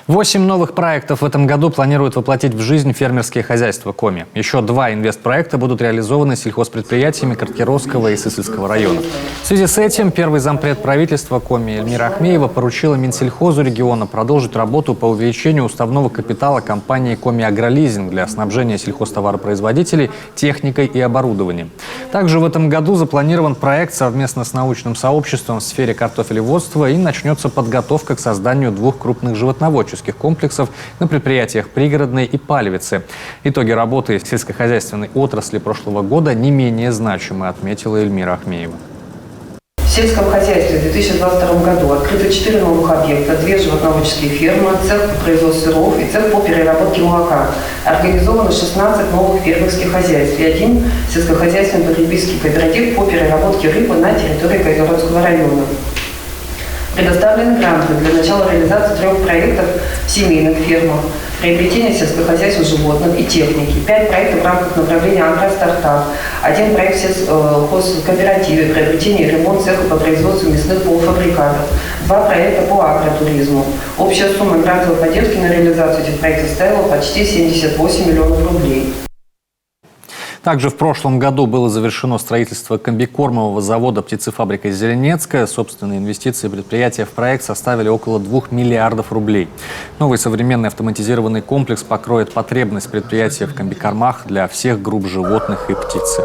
8 новых проектов в этом году планируют воплотить в жизнь фермерские хозяйства Коми. Еще 2 инвестпроекта будут реализованы сельхозпредприятиями Карткировского и Сысольского районов. В связи с этим первый зампред правительства Коми Эльмира Ахмеева поручила Минсельхозу региона продолжить работу по увеличению уставного капитала компании Коми Агролизинг для снабжения сельхозтоваропроизводителей техникой и оборудованием. Также в этом году запланирован проект совместно с научным сообществом в сфере картофелеводства, и начнется подготовка к созданию 2 крупных животноводческих комплексов на предприятиях Пригородной и Палевицы. Итоги работы в сельскохозяйственной отрасли прошлого года не менее значимы, отметила Эльмира Ахмеева. В сельском хозяйстве в 2022 году открыто 4 новых объекта, 2 животноводческие фермы, цех по производству сыров и цех по переработке молока. Организовано 16 новых фермерских хозяйств и 1 сельскохозяйственный потребительский кооператив по переработке рыбы на территории Кайгородского района. Предоставлены гранты для начала реализации 3 проектов в семейных фермах, приобретение сельскохозяйственных животных и техники, 5 проектов в рамках направления «Агростартап», 1 проект в сельхозкооперативе, приобретение и ремонт цеха по производству мясных полуфабрикатов, 2 проекта по агротуризму. Общая сумма грантовой поддержки на реализацию этих проектов составила почти 78 миллионов рублей. Также в прошлом году было завершено строительство комбикормового завода птицефабрика «Зеленецкая». Собственные инвестиции предприятия в проект составили около 2 миллиардов рублей. Новый современный автоматизированный комплекс покроет потребность предприятия в комбикормах для всех групп животных и птицы.